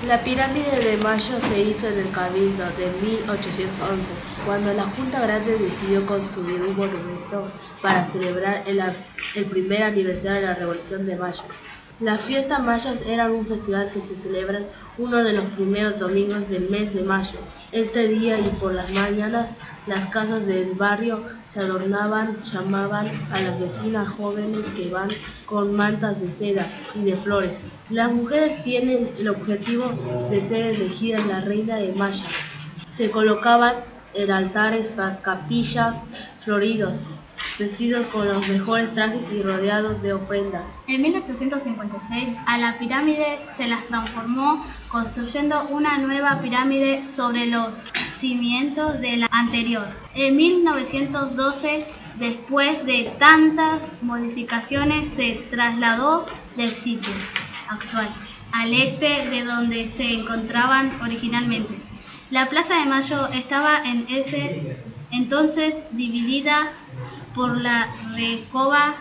La pirámide de Mayo se hizo en el Cabildo de 1811, cuando la Junta Grande decidió construir un monumento para celebrar el primer aniversario de la Revolución de Mayo. Las fiestas mayas eran un festival que se celebra uno de los primeros domingos del mes de mayo. Este día y por las mañanas, las casas del barrio se adornaban, llamaban a las vecinas jóvenes que van con mantas de seda y de flores. Las mujeres tienen el objetivo de ser elegidas la reina de Maya. Se colocaban en altares, capillas floridos, vestidos con los mejores trajes y rodeados de ofrendas. En 1856 a la pirámide se las transformó construyendo una nueva pirámide sobre los cimientos de la anterior. En 1912, después de tantas modificaciones, se trasladó del sitio actual al este de donde se encontraban originalmente. La Plaza de Mayo estaba en ese entonces dividida por la Recoba,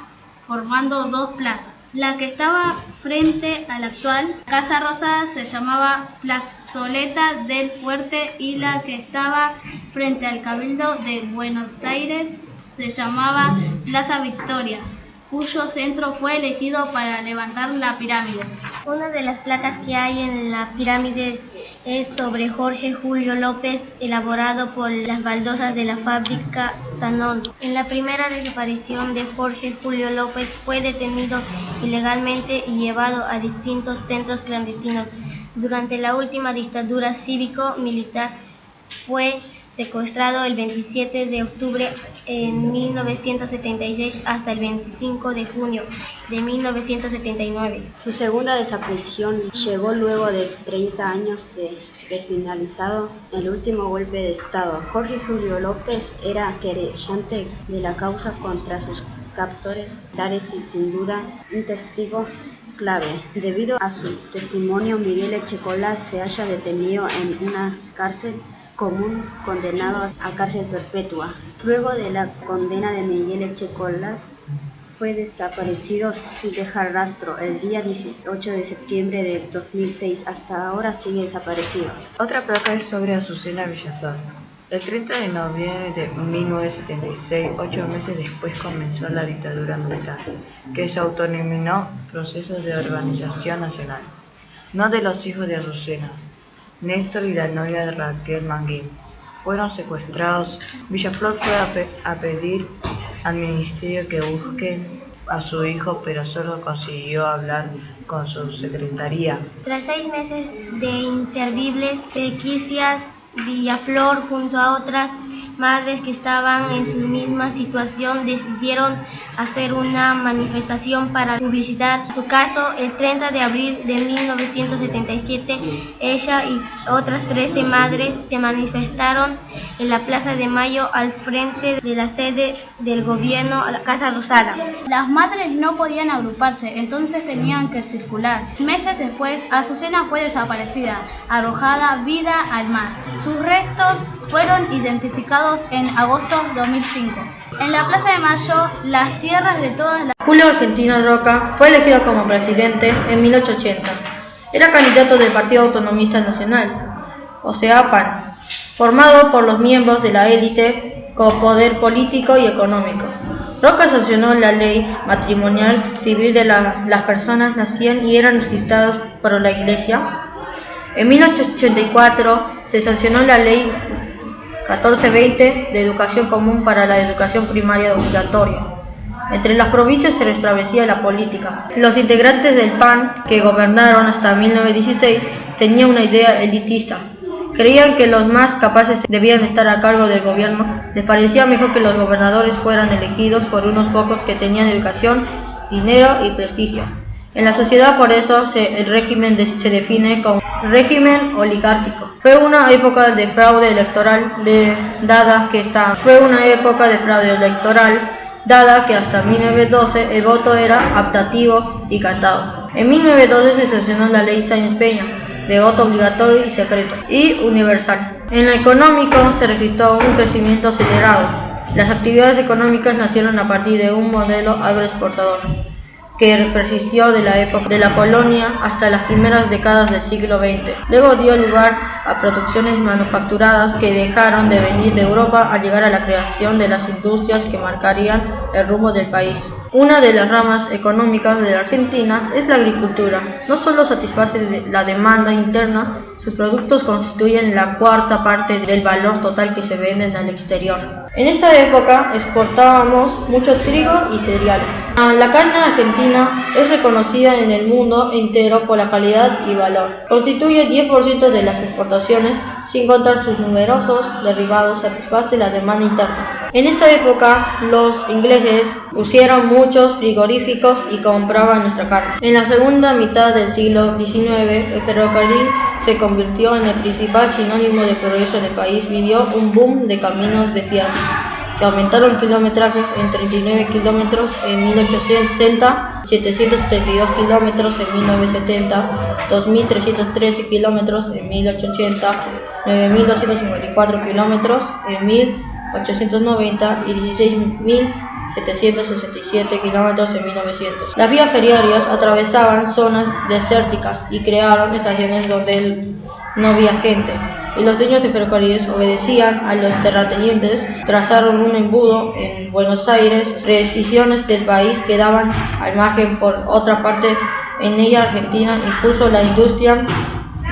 formando dos plazas. La que estaba frente a la actual Casa Rosada se llamaba Plazoleta del Fuerte y la que estaba frente al Cabildo de Buenos Aires se llamaba Plaza Victoria, cuyo centro fue elegido para levantar la pirámide. Una de las placas que hay en la pirámide es sobre Jorge Julio López, elaborado por las baldosas de la fábrica Sanón. En la primera desaparición de Jorge Julio López fue detenido ilegalmente y llevado a distintos centros clandestinos. Durante la última dictadura cívico-militar fue secuestrado el 27 de octubre de 1976 hasta el 25 de junio de 1979. Su segunda desaparición llegó luego de 30 años de finalizado el último golpe de Estado. Jorge Julio López era querellante de la causa contra sus captores militares y sin duda un testigo clave. Debido a su testimonio, Miguel Echecolas se halla detenido en una cárcel común, condenado a cárcel perpetua. Luego de la condena de Miguel Echecolas, fue desaparecido sin dejar rastro el día 18 de septiembre de 2006. Hasta ahora sigue desaparecido. Otra placa es sobre Azucena Villaflor. El 30 de noviembre de 1976, 8 meses después, comenzó la dictadura militar, que se autodenominó Proceso de Organización Nacional, no de los hijos de Azucena. Néstor y la novia de Raquel Manguín fueron secuestrados. Villaflor fue a pedir al ministerio que busquen a su hijo, pero solo consiguió hablar con su secretaría. Tras 6 meses de inservibles pesquisas, Villaflor, junto a otras madres que estaban en su misma situación, decidieron hacer una manifestación para publicitar su caso. El 30 de abril de 1977, ella y otras 13 madres se manifestaron en la Plaza de Mayo al frente de la sede del gobierno, a la Casa Rosada. Las madres no podían agruparse, entonces tenían que circular. Meses después, Azucena fue desaparecida, arrojada vida al mar. Sus restos fueron identificados en agosto de 2005. En la Plaza de Mayo, las tierras de todas las... Julio Argentino Roca fue elegido como presidente en 1880. Era candidato del Partido Autonomista Nacional, o sea PAN, formado por los miembros de la élite con poder político y económico. Roca sancionó la ley matrimonial civil de las personas nacían y eran registradas por la Iglesia. En 1884 se sancionó la ley 1420 de educación común para la educación primaria obligatoria. Entre las provincias se restablecía la política. Los integrantes del PAN, que gobernaron hasta 1916, tenían una idea elitista. Creían que los más capaces debían estar a cargo del gobierno. Les parecía mejor que los gobernadores fueran elegidos por unos pocos que tenían educación, dinero y prestigio. En la sociedad, por eso, el régimen se define como régimen oligárquico. Fue una época de fraude electoral, dada que hasta 1912 el voto era optativo y cantado. En 1912 se sancionó la ley Sáenz-Peña, de voto obligatorio y secreto y universal. En lo económico se registró un crecimiento acelerado. Las actividades económicas nacieron a partir de un modelo agroexportador. que persistió de la época de la colonia hasta las primeras décadas del siglo XX. Luego dio lugar a producciones manufacturadas que dejaron de venir de Europa al llegar a la creación de las industrias que marcarían el rumbo del país. Una de las ramas económicas de la Argentina es la agricultura. No solo satisface la demanda interna, sus productos constituyen la cuarta parte del valor total que se venden al exterior. En esta época exportábamos mucho trigo y cereales. La carne argentina es reconocida en el mundo entero por la calidad y valor. Constituye 10% de las exportaciones, sin contar sus numerosos derivados, satisface la demanda interna. En esta época los ingleses pusieron muchos frigoríficos y compraban nuestra carne. En la segunda mitad del siglo XIX, el ferrocarril se convirtió en el principal sinónimo de progreso del país. Vivió un boom de caminos de fierro, que aumentaron kilometrajes en 39 kilómetros en 1860, 732 kilómetros en 1970, 2.313 kilómetros en 1880, 9.254 kilómetros en 1890 y 16.767 kilómetros en 1900. Las vías ferroviarias atravesaban zonas desérticas y crearon estaciones donde no había gente, y los dueños de ferrocarriles obedecían a los terratenientes. Trazaron un embudo en Buenos Aires, regiones del país quedaban al margen. Por otra parte, en ella Argentina impuso la industria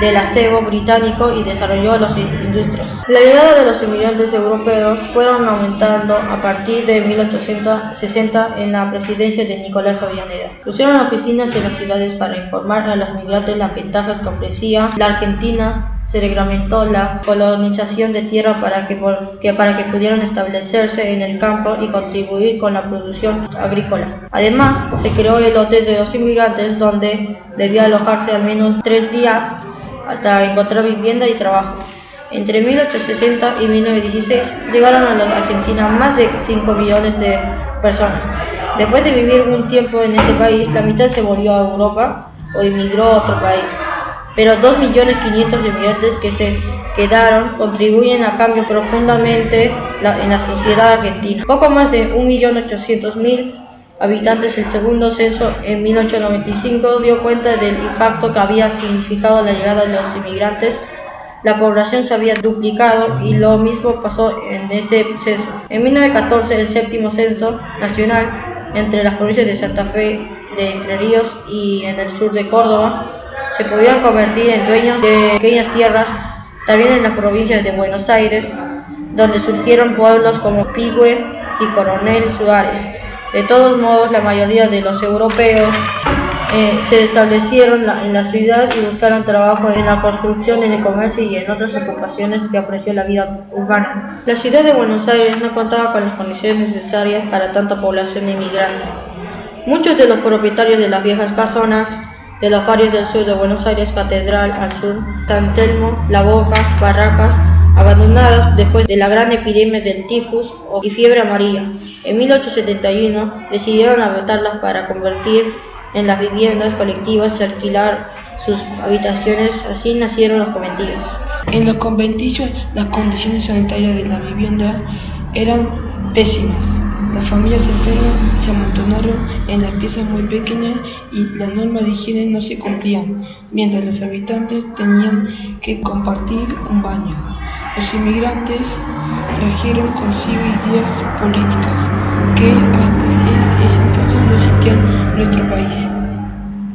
del acebo británico y desarrolló las industrias. La llegada de los inmigrantes europeos fueron aumentando a partir de 1860 en la presidencia de Nicolás Avellaneda. Pusieron oficinas en las ciudades para informar a los migrantes las ventajas que ofrecía la Argentina. Se reglamentó la colonización de tierra para que pudieran establecerse en el campo y contribuir con la producción agrícola. Además, se creó el hotel de los inmigrantes, donde debía alojarse al menos 3 días hasta encontrar vivienda y trabajo. Entre 1860 y 1916 llegaron a la Argentina más de 5 millones de personas. Después de vivir un tiempo en este país, la mitad se volvió a Europa o emigró a otro país. Pero 2.500.000 de inmigrantes que se quedaron contribuyen a cambios profundamente en la sociedad argentina. Poco más de 1.800.000 habitantes. El segundo censo en 1895 dio cuenta del impacto que había significado la llegada de los inmigrantes. La población se había duplicado y lo mismo pasó en este censo. En 1914, el séptimo censo nacional entre las provincias de Santa Fe, de Entre Ríos y en el sur de Córdoba se podían convertir en dueños de pequeñas tierras. También en las provincias de Buenos Aires, donde surgieron pueblos como Pigüe y Coronel Suárez. De todos modos, la mayoría de los europeos se establecieron en la ciudad y buscaron trabajo en la construcción, en el comercio y en otras ocupaciones que ofreció la vida urbana. La ciudad de Buenos Aires no contaba con las condiciones necesarias para tanta población inmigrante. Muchos de los propietarios de las viejas casonas de los barrios del sur de Buenos Aires, Catedral al sur, San Telmo, La Boca, Barracas, abandonadas después de la gran epidemia del tifus y fiebre amarilla. En 1871 decidieron habitarlas para convertir en las viviendas colectivas y alquilar sus habitaciones. Así nacieron los conventillos. En los conventillos las condiciones sanitarias de la vivienda eran pésimas. Las familias enfermas se amontonaron en las piezas muy pequeñas y las normas de higiene no se cumplían, mientras los habitantes tenían que compartir un baño. Los inmigrantes trajeron consigo ideas políticas que hasta ese entonces no existían en nuestro país.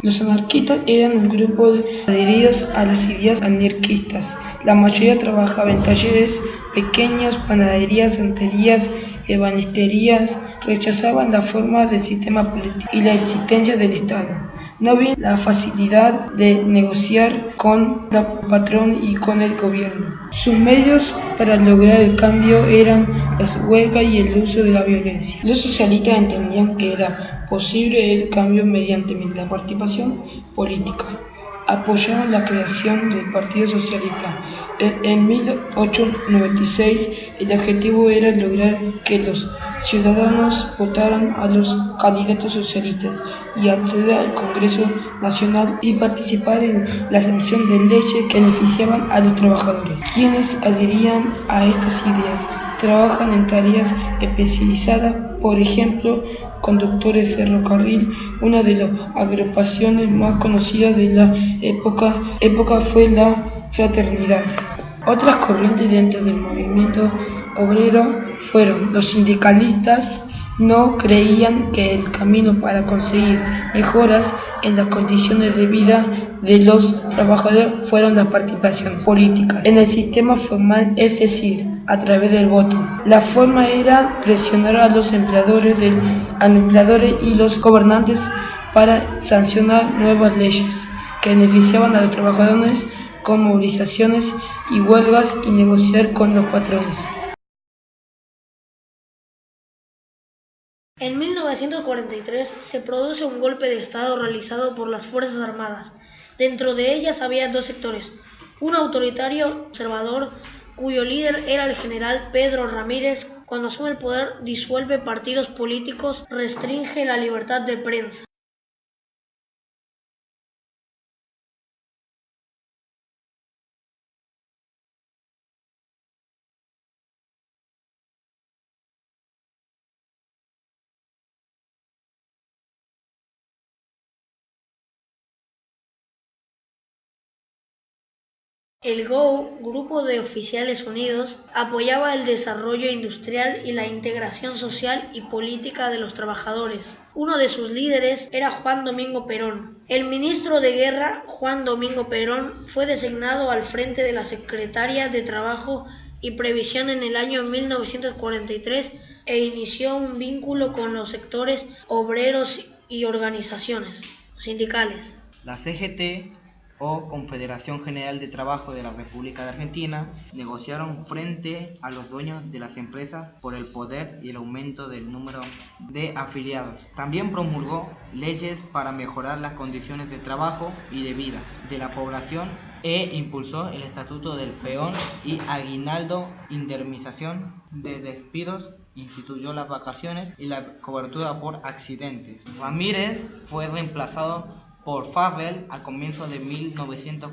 Los anarquistas eran un grupo adheridos a las ideas anarquistas. La mayoría trabajaba en talleres pequeños, panaderías, santerías, ebanisterías. Rechazaban las formas del sistema político y la existencia del Estado. No había la facilidad de negociar con el patrón y con el gobierno. Sus medios para lograr el cambio eran las huelgas y el uso de la violencia. Los socialistas entendían que era posible el cambio mediante la participación política. Apoyaron la creación del Partido Socialista. En 1896 el objetivo era lograr que los ciudadanos votaran a los candidatos socialistas y acceder al Congreso Nacional y participar en la sanción de leyes que beneficiaban a los trabajadores. Quienes adherían a estas ideas trabajan en tareas especializadas, por ejemplo, conductores ferrocarril. Una de las agrupaciones más conocidas de la época fue la Fraternidad. Otras corrientes dentro del movimiento obrero fueron los sindicalistas. No creían que el camino para conseguir mejoras en las condiciones de vida de los trabajadores fueron las participaciones políticas en el sistema formal, es decir, a través del voto. La forma era presionar a los empleadores y los gobernantes para sancionar nuevas leyes que beneficiaban a los trabajadores con movilizaciones y huelgas y negociar con los patrones. En 1943 se produce un golpe de Estado realizado por las Fuerzas Armadas. Dentro de ellas había dos sectores, un autoritario conservador cuyo líder era el general Pedro Ramírez. Cuando asume el poder disuelve partidos políticos, restringe la libertad de prensa. El GO, Grupo de Oficiales Unidos, apoyaba el desarrollo industrial y la integración social y política de los trabajadores. Uno de sus líderes era Juan Domingo Perón. El ministro de Guerra, Juan Domingo Perón, fue designado al frente de la Secretaría de Trabajo y Previsión en el año 1943 e inició un vínculo con los sectores obreros y organizaciones sindicales. La CGT o Confederación General de Trabajo de la República de Argentina negociaron frente a los dueños de las empresas por el poder y el aumento del número de afiliados. También promulgó leyes para mejorar las condiciones de trabajo y de vida de la población e impulsó el Estatuto del Peón y aguinaldo, indemnización de despidos, instituyó las vacaciones y la cobertura por accidentes. Ramírez fue reemplazado por Farrell a comienzos de 1940.